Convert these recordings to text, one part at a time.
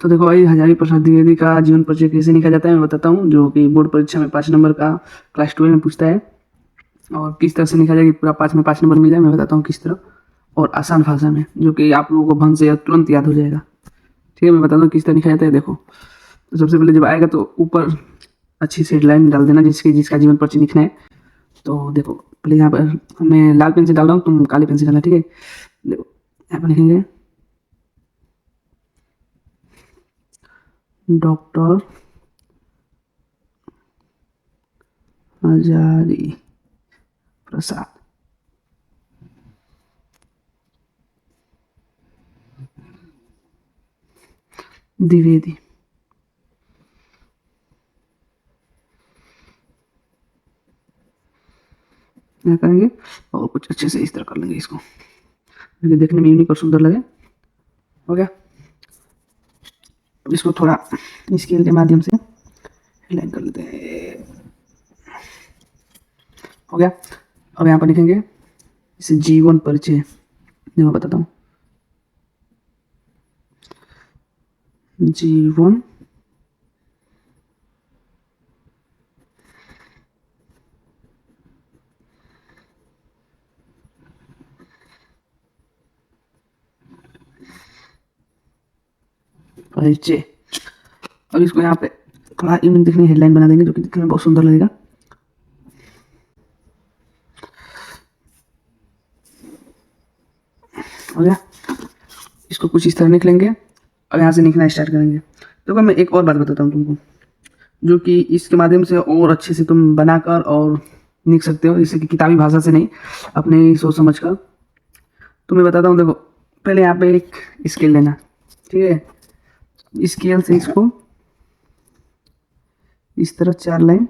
तो देखो भाई, हजारी प्रसाद द्विवेदी का जीवन परिचय कैसे लिखा जाता है मैं बताता हूँ, जो कि बोर्ड परीक्षा में 5 नंबर का क्लास 12 में पूछता है। और किस तरह से लिखा जाए कि पूरा 5 में 5 नंबर मिल जाए मैं बताता हूँ किस तरह, और आसान भाषा में, जो कि आप लोगों को भंग से तुरंत याद हो जाएगा। ठीक है, मैं बताता हूँ किस तरह लिखा जाता है। देखो, तो सबसे पहले जब आएगा तो ऊपर अच्छी से हेडलाइन डाल देना जिसका जीवन परिचय लिखना है। तो देखो, पहले यहाँ पर मैं लाल पेन से डाल रहा हूँ, तुम काले पेन से डालना। ठीक है, देखो यहाँ पर लिखेंगे डॉक्टर हजारी प्रसाद द्विवेदी। यहाँ करेंगे और कुछ अच्छे से इस तरह कर लेंगे इसको, क्योंकि देखने में यूनिक और सुंदर लगे। हो गया, इसको थोड़ा स्केल के माध्यम से लाइन कर लेते हैं। हो गया, अब यहाँ पर लिखेंगे इसे जीवन परिचय। मैं बताता हूँ, जीवन परिचय। अब इसको यहाँ पे थोड़ा यूनिक दिखने हेडलाइन बना देंगे, जो कि दिखने में बहुत सुंदर लगेगा। हो गया, इसको कुछ इस तरह लिख लेंगे। अब यहाँ से लिखना स्टार्ट करेंगे। तो मैं एक और बात बताता हूँ तुमको, जो कि इसके माध्यम से और अच्छे से तुम बनाकर और लिख सकते हो, जैसे कि किताबी भाषा से नहीं, अपने सोच समझ कर। तो मैं बताता हूँ, देखो पहले यहाँ पे एक स्केल लेना। ठीक है, स्केल से इसको इस तरह 4 लाइन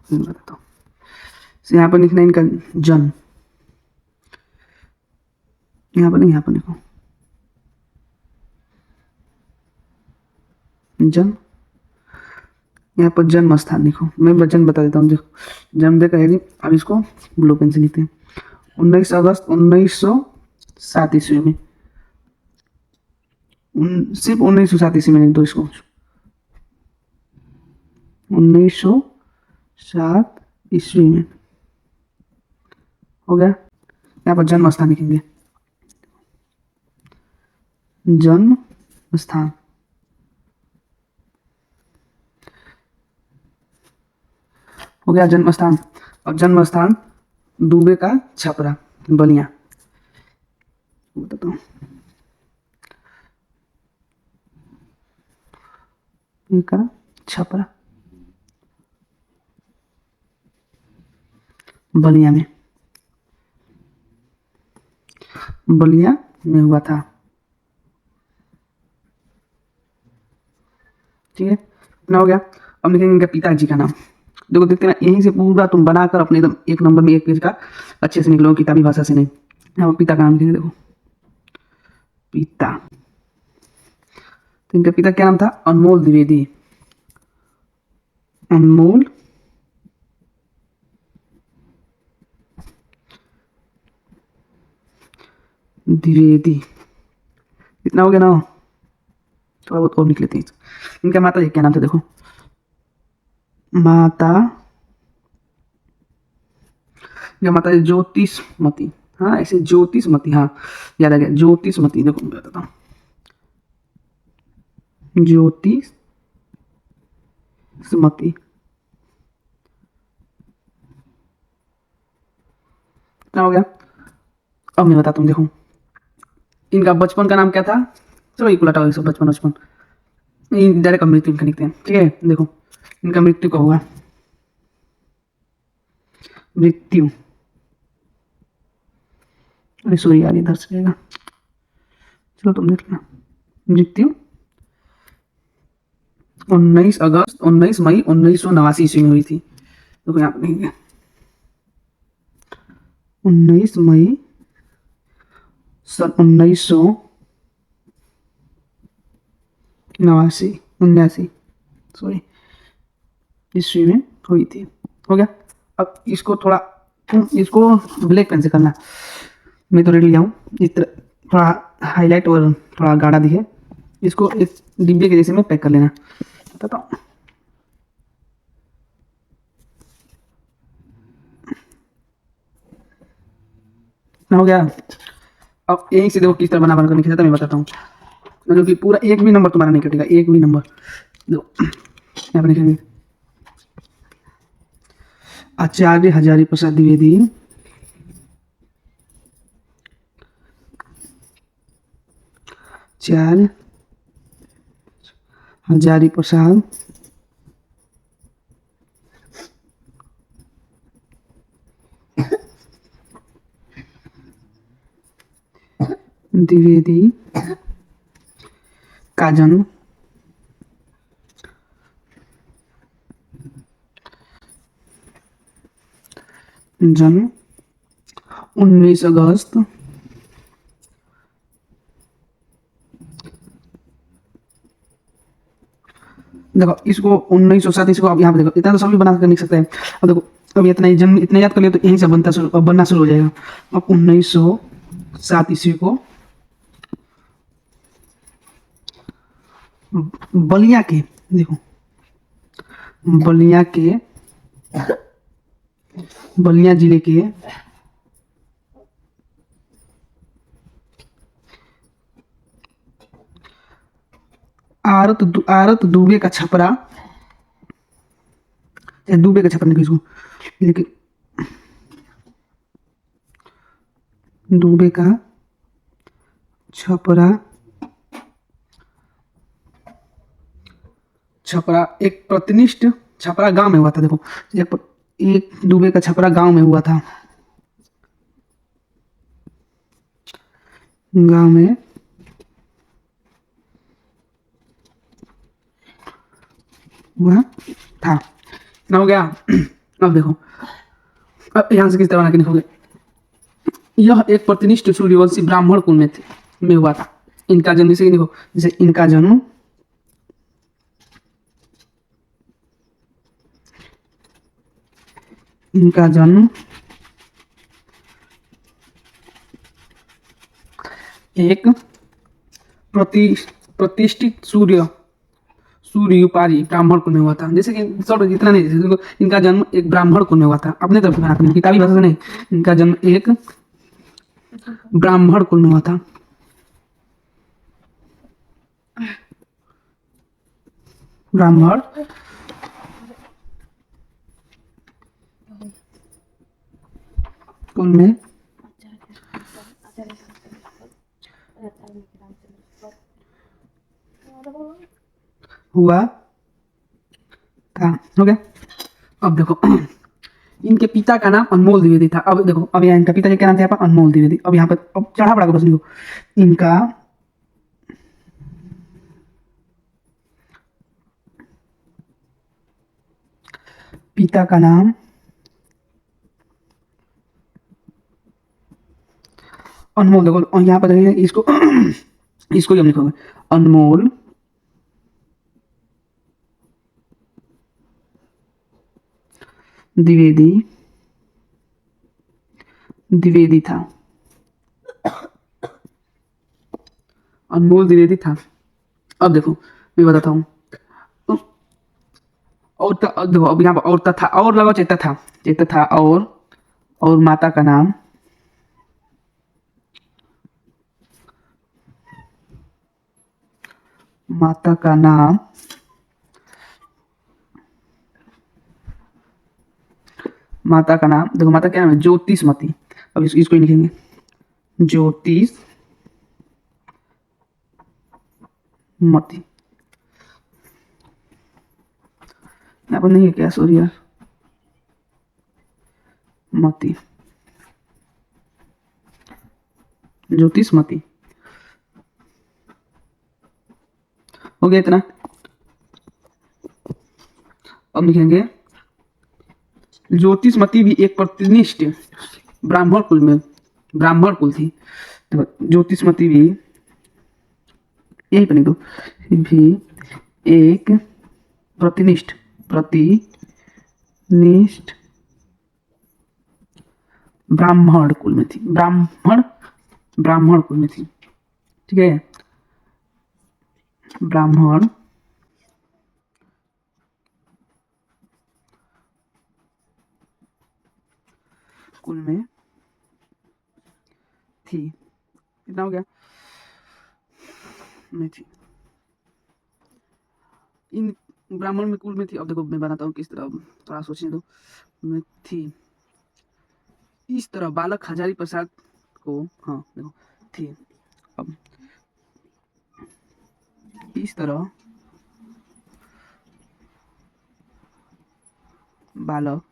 बताता हूँ। यहाँ पर लिखना इनका जन्म, यहाँ पर नहीं, यहाँ पर लिखो जन्म, यहाँ पर जन्म स्थान लिखो। मैं वचन बता देता हूँ, देखो जन्म देखा है। अब इसको ब्लू पेन से लिखते हैं। 19 अगस्त 1907 ईस्वी में, सिर्फ 1907 ईस्वी में लिख दो इसको, 1907 ईस्वी में। हो गया, यहाँ पर जन्म स्थान लिखेंगे, जन्म स्थान। हो गया जन्म स्थान। अब जन्म स्थान दुबे का छपरा बलिया, बताता हूँ, का छपरा बलिया में, बलिया में हुआ था। ठीक है, इतना हो गया। अब लिखेंगे इनके पिताजी का नाम। देखो देखते ना, यहीं से पूरा तुम बनाकर अपने एकदम एक नंबर में एक पेज का अच्छे से निकलो, किताबी भाषा से नहीं। यहाँ पिता का नाम लिखेंगे, देखो पिता। तो इनका पिता क्या नाम था? अनमोल द्विवेदी, अनमोल द्विवेदी। इतना हो गया ना, थोड़ा बहुत और लिख लेते हैं। इनका माता जी क्या नाम था? देखो माता, इनका माता जी ज्योतिषमती। हाँ ऐसे ज्योतिषमती, हाँ याद आ गया, ज्योतिषमती। देखो मैं बताता हूँ, ज्योतिषमती। क्या हो गया? अब मैं बताता हूँ, देखो इनका बचपन का नाम क्या था? चलो एक उलटा हो, बचपन बचपन डायरेक्ट मृत्यु इनका लिखते हैं। ठीक है, देखो इनका मृत्यु का हुआ, मृत्यु, अरे सॉरी यार इधर से रहेगा, चलो तुम देख लेना। मृत्यु 19 अगस्त 19 मई 1989 ईस्वी में हुई थी। देखो यहाँ पर लिखेंगे 19 मई सन 1989 सॉरी ईस्वी में हुई थी। हो गया, अब इसको थोड़ा इसको ब्लैक पेन से करना। मैं तो रेडी लिया हूँ, इस तरह थोड़ा हाईलाइट और थोड़ा गाढ़ा दिखे, इसको एक डिब्बे के जैसे में पैक कर लेना। बताता हूँ, हो गया। अब यहीं से देखो किस तरह बना कर लिखा जाता है, मैं बताता हूँ। मतलब कि पूरा एक भी नंबर तुम्हारा नहीं कटेगा, एक भी नंबर। देखो यहाँ पर लिखेंगे आचार्य हजारी प्रसाद द्विवेदी आचार्य हजारी प्रसाद द्विवेदी का जन्म जन्म 19 अगस्त देखो इसको 1907, इसको आप यहाँ पे देखो, इतना तो सभी बना कर लिख सकते हैं। अब देखो अब इतना ही जन्म इतना याद कर लिया तो यहीं से बनना शुरू हो जाएगा। अब 1907 ईस्वी को बलिया के, देखो बलिया जिले के आरत दुबे का छपरा, दुबे का छपरा नहीं इसको, लेकिन दुबे का छपरा एक प्रतिनिष्ठ छपरा गांव में हुआ था। देखो एक दुबे का छपरा गांव में हुआ था, गांव में हुआ था। ना हो गया। अब देखो अब यहाँ से किस तरह बना के लिखोगे, यह एक प्रतिनिष्ठ सूर्यवंशी ब्राह्मण कुल में हुआ था। इनका जन्म जैसे देखो, जैसे इनका जन्म एक प्रतिष्ठित सूर्योपारी ब्राह्मण कुल में हुआ था। जैसे कि सर इतना नहीं, जैसे इनका जन्म एक ब्राह्मण कुल में हुआ था, अपने तरफ में अपनी किताबी भाषा से नहीं, इनका जन्म एक ब्राह्मण कुल में हुआ था। ब्राह्मण कुल में हुआ था। हो गया। अब देखो इनके पिता का नाम अनमोल द्विवेदी था। अब देखो अब यहाँ इनका पिता क्या नाम था, यहाँ पर अनमोल द्विवेदी। अब यहाँ पर अब चढ़ा बढ़ा बस लिखो, इनका पिता का नाम अनमोल। देखो और यहाँ पर इसको इसको हम लिखोगे अनमोल द्विवेदी था, अनमोल द्विवेदी था। अब देखो मैं बताता हूँ, और देखो अब यहाँ पर और तथा और लगा चेता था और माता का नाम देखो माता क्या नाम है, ज्योतिषमती। अब इसको ही लिखेंगे ज्योतिषमती। यहाँ पर नहीं है क्या, सॉरी यार, मती, ज्योतिषमती। हो गया इतना। अब लिखेंगे ज्योतिषमती भी एक प्रतिनिष्ठ ब्राह्मण कुल थी। तो ज्योतिषमती भी यही पर लिख दो, भी एक प्रतिनिष्ठ ब्राह्मण कुल में थी। ब्राह्मण कुल में थी। ठीक है। ब्राह्मण कुल में थी, कितना हो गया, में थी, इन ब्राह्मण में कुल में थी। अब देखो मैं बनाता हूँ किस तरह, थोड़ा सोचने दो। में थी, इस तरह बालक हजारी प्रसाद को, हाँ देखो थी, अब इस तरह बालक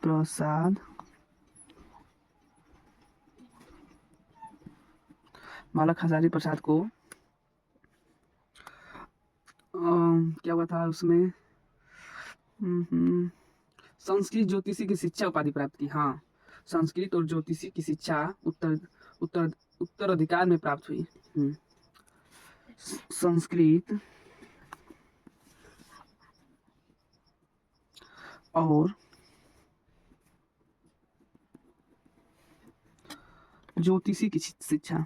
प्रसाद बालक हजारी प्रसाद को क्या हुआ था उसमें, संस्कृत ज्योतिषी की शिक्षा उपाधि प्राप्त की। हाँ, संस्कृत और ज्योतिषी की शिक्षा उत्तराधिकार में प्राप्त हुई। संस्कृत और ज्योतिषी की शिक्षा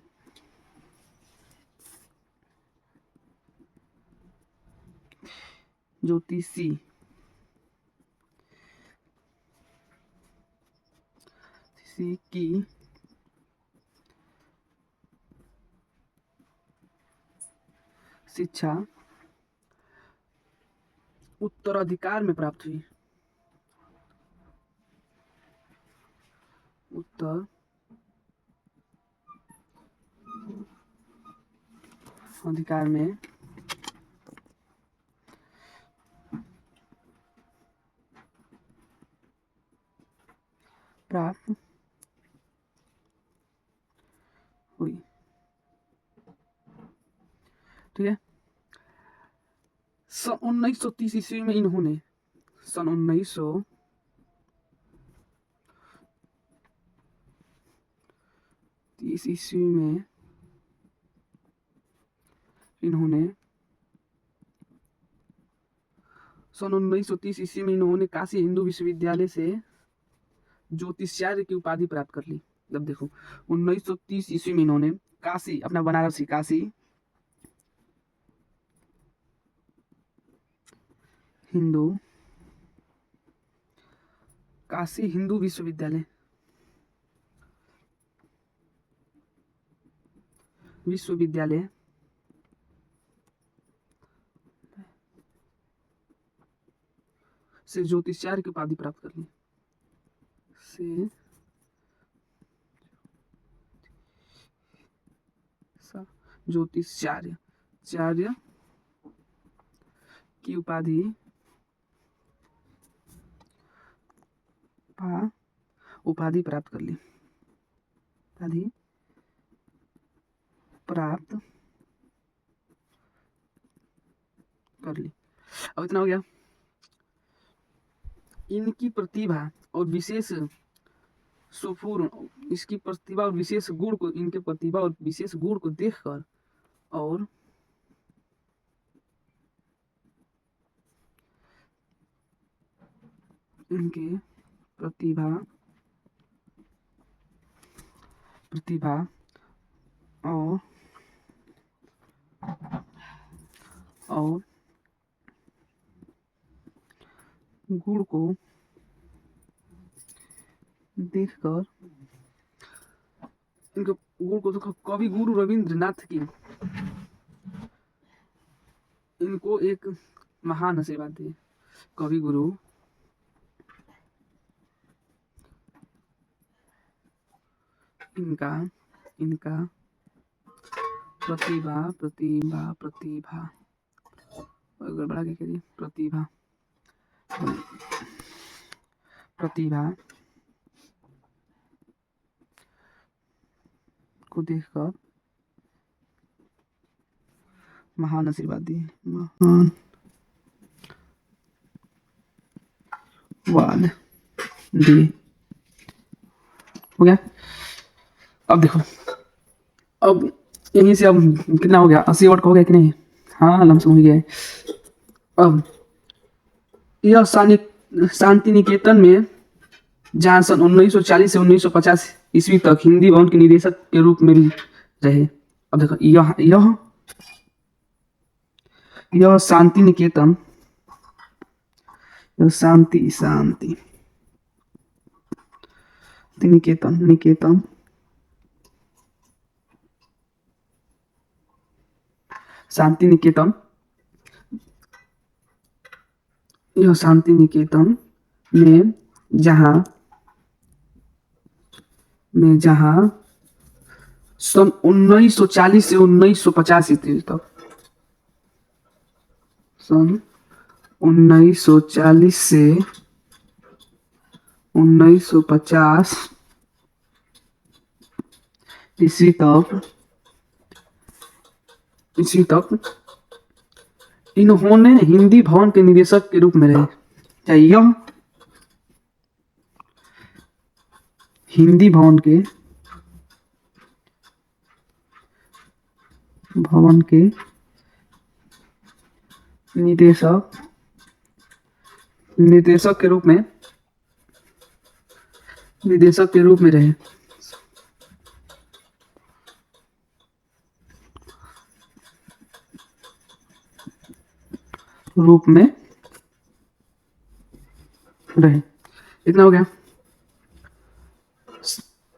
ज्योतिषी की शिक्षा उत्तराधिकार में प्राप्त हुई। उत्तराधिकार में प्राप्त हुई। ठीक है। सन 1930 ईस्वी में इन्होंने, सन 1930 ईस्वी में इन्होंने, सन 1930 ईस्वी में इन्होंने काशी हिंदू विश्वविद्यालय से ज्योतिषाचार्य की उपाधि प्राप्त कर ली। जब देखो 1930 ईस्वी में इन्होंने काशी, अपना बनारसी काशी हिंदू विश्वविद्यालय से ज्योतिषाचार्य की उपाधि प्राप्त कर ली। से ज्योतिषाचार्य की उपाधि प्राप्त कर ली। अब इतना हो गया। इनकी प्रतिभा और विशेष इसकी प्रतिभा और विशेष गुण को, इनके प्रतिभा और विशेष गुण को देखकर और इनके प्रतिभा और गुण को देखकर, इनके गुण को देखकर कवि गुरु रविंद्रनाथ की इनको एक महान आशीर्वाद दिए। कवि गुरु इनका प्रतिभा गड़बड़ा के करिए, प्रतिभा को देखकर महान आशीर्वाद दिए। हो गया। अब देखो, अब यहीं से अब कितना हो गया, 80 वर्ड का हो गया कि नहीं? हाँ, लमसम हो गया है। अब यह शांति निकेतन में, जहाँ सन 1940 से 1950 ईस्वी तक हिंदी भवन के निदेशक के रूप में भी रहे। अब देखो यह शांति निकेतन, शांति शांति निकेतन निकेतन शांति निकेतन, यह शांति निकेतन में जहाँ सन 1940 से 1950 ईस्वी तक, सन 1940 से 1950 ईस्वी तक इन्होंने हिंदी भवन के निदेशक के रूप में रहे। क्या यह हिंदी भवन के निदेशक के रूप में रहे। इतना हो गया।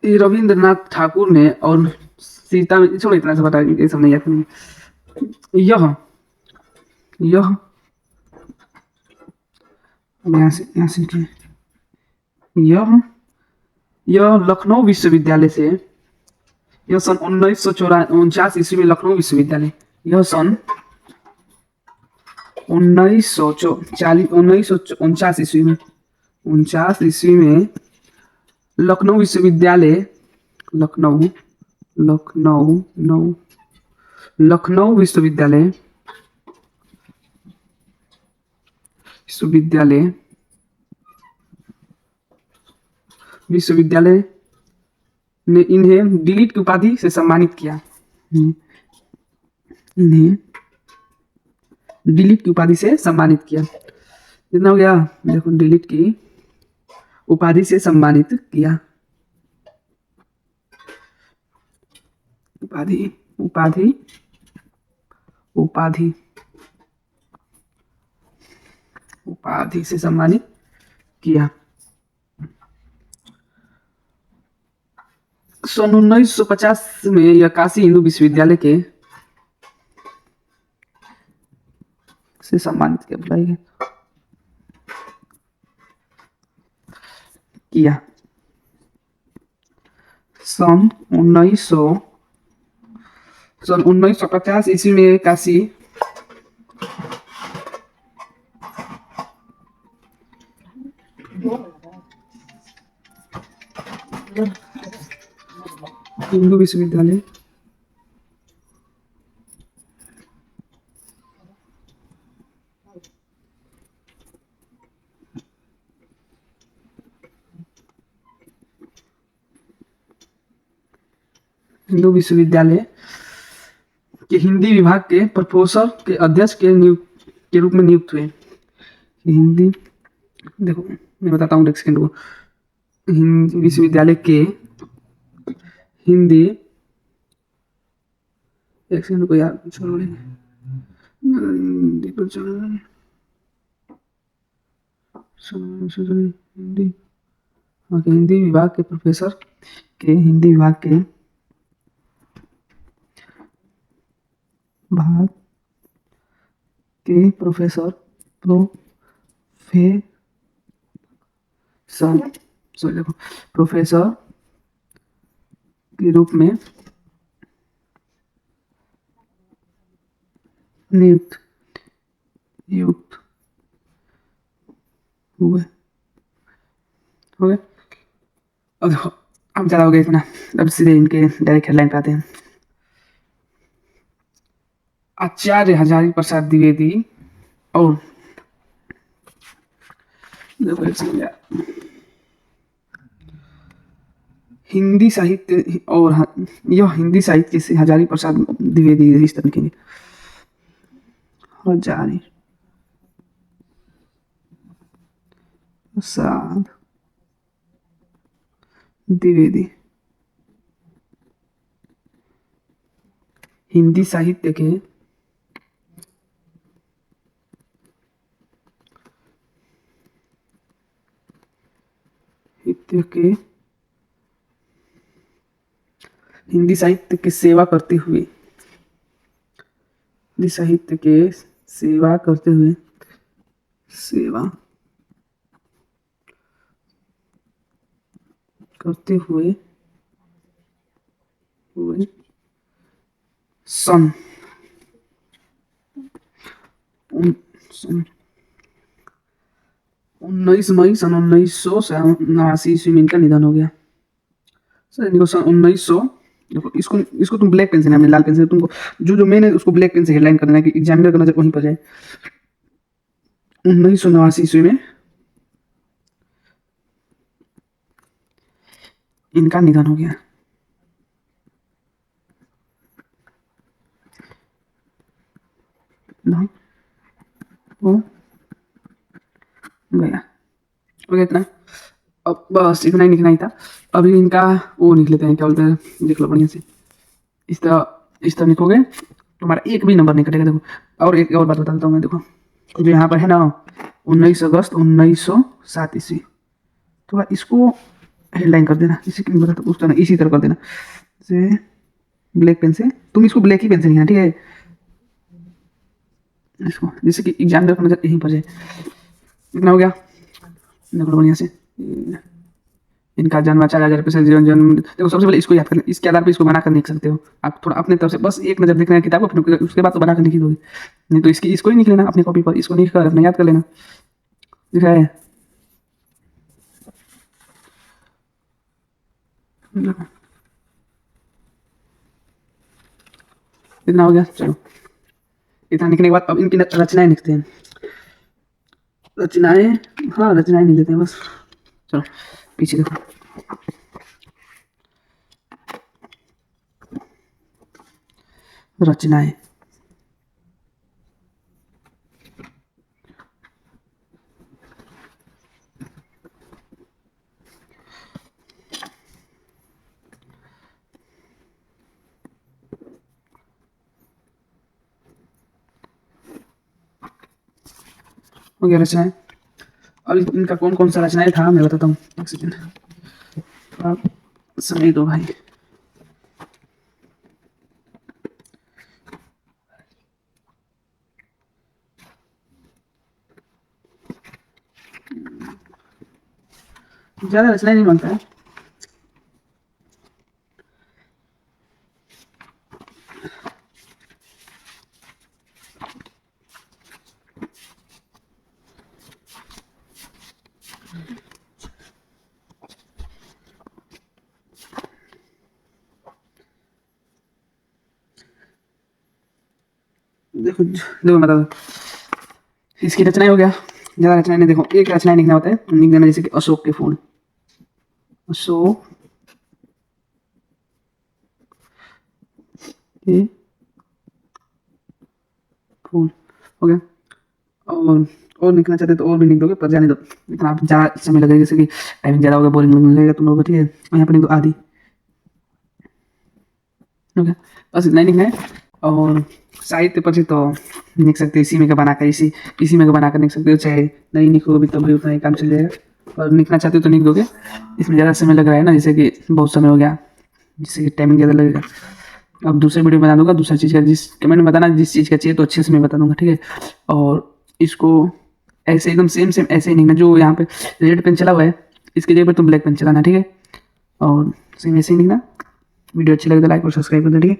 रविंद्रनाथ ठाकुर ने और सीता में, छोड़ो इतना से बता, ये सब नहीं आता। यह लखनऊ विश्वविद्यालय से, यह सन 1949 ईस्वी में लखनऊ विश्वविद्यालय, यह सन 1949 ईस्वी में लखनऊ विश्वविद्यालय, लखनऊ विश्वविद्यालय ने इन्हें डिलीट की उपाधि से सम्मानित किया। कितना हो गया? देखो, डिलीट की उपाधि से सम्मानित किया। उपाधि से सम्मानित किया। सन 1950 में यह काशी हिंदू विश्वविद्यालय के से सम्मानित किया। सन 1950 ईस्वी में काशी हिंदू विश्वविद्यालय के हिंदी विभाग के प्रोफेसर के अध्यक्ष के रूप में नियुक्त हुए। हिंदी, देखो मैं बताता हूँ, एक सेकंड को। हिंदी विश्वविद्यालय के हिंदी, एक सेकंड को यार, छोड़ो हिंदी विभाग के प्रोफेसर के प्रोफेसर के रूप में नियुक्त हुए। अब देखो, अब ज़्यादा हो गया इतना, अब सीधे इनके डायरेक्ट हेडलाइन पे आते हैं। आचार्य हजारी प्रसाद द्विवेदी और हिंदी साहित्य, और यह हिंदी साहित्य से हजारी प्रसाद द्विवेदी, इस तरह के हजारी प्रसाद द्विवेदी हिंदी साहित्य के हिंदी साहित्य की सेवा करते हुए, हिंदी साहित्य के सेवा करते हुए, सेवा करते हुए सन 19 मई सन 1989 ईस्वी में इनका निधन हो गया। सर इनको सन 1900, देखो इसको तुम ब्लैक पेन से, नहीं लाल पेन से, तुमको जो मेन है उसको ब्लैक पेन से हेडलाइन करना है कि एग्जामिनर का नजर वहीं पर जाए। 1989 ईस्वी में इनका निधन हो गया। हो गया, हो गया इतना। अब बस इतना ही लिखना ही था। अभी इनका वो लिख लेते हैं, क्या बोलते हैं, देख लो बढ़िया से। इस तरह लिखोगे तुम्हारा एक भी नंबर नहीं कटेगा। देखो और एक और बात बता देता हूँ मैं, देखो जो यहाँ पर है ना 19 अगस्त 1907 ईस्वी, थोड़ा इसको हेडलाइन कर देना, इसी इसी तरह कर देना से ब्लैक पेन से। तुम इसको ब्लैक ही पेन से लिखना, ठीक है, इसको जैसे कि एग्जाम का नजर यहीं पर जाए। इतना हो गया, देखो बढ़िया से। इनका जन्म 4000 से जन्म, देखो सबसे पहले इसको याद कर, इसके आधार पर इसको बना कर लिख सकते हो आप। थोड़ा अपने तरफ से बस एक नजर देखना है किताब को, फिर उसके बाद तो बना कर लिख दोगे। नहीं तो इसको ही लिख लेना अपनी कॉपी पर, इसको लिख कर अपने याद कर लेना। दिख रहा है, इतना हो गया। चलो इतना लिखने के बाद अब इनकी रचनाएं लिखते हैं। रचनाएं, हाँ रचनाएं लिख देते हैं बस। चलो पीछे देखो, रचनाएं। हो गया रचनाएं। अब इनका कौन कौन सा रचनाएं था मैं बताता हूँ, एक सेकेंड आप समय दो भाई। ज्यादा रचनाएं नहीं मांगता है। देखो देखो बता दो, इसकी रचनाएं हो गया। ज्यादा रचनाएं नहीं, देखो एक रचनाएं लिखना होता है, लिख देना जैसे कि अशोक के फूल, अशोक के फूल हो गया। और लिखना चाहते तो और भी लिख दोगे, पर जाने दो, इतना आप ज़्यादा समय लगेगा, जैसे कि टाइमिंग ज़्यादा होगा, बोरिंग लगेगा तुम लोगों को, ठीक है। और यहाँ पर लिख दो आदि, ओके, बस इतना ही लिखना है। और साहित्य पर तो लिख सकते हो इसी में का बनाकर, इसी में का बनाकर लिख सकते हो, चाहे नहीं लिखो भी तब भी उतना ही काम चल जाएगा। और लिखना चाहते हो तो लिख दोगे। इसमें ज़्यादा समय लग रहा है ना, जैसे कि बहुत समय हो गया, जिससे कि टाइमिंग ज़्यादा लगेगा। अब दूसरे वीडियो बना दूंगा दूसरा चीज़ का, जिस कमेंट में बताना जिस चीज़ का चाहिए तो अच्छे से मैं बता दूंगा, ठीक है। और इसको ऐसे एकदम सेम ऐसे ही लिखना, जो यहाँ पे रेड पेन चला हुआ है इसके जगह पर तुम ब्लैक पेन चलाना, ठीक है। और सेम ऐसे ही लिखना। वीडियो अच्छी लगे तो लाइक और सब्सक्राइब कर दो, ठीक है।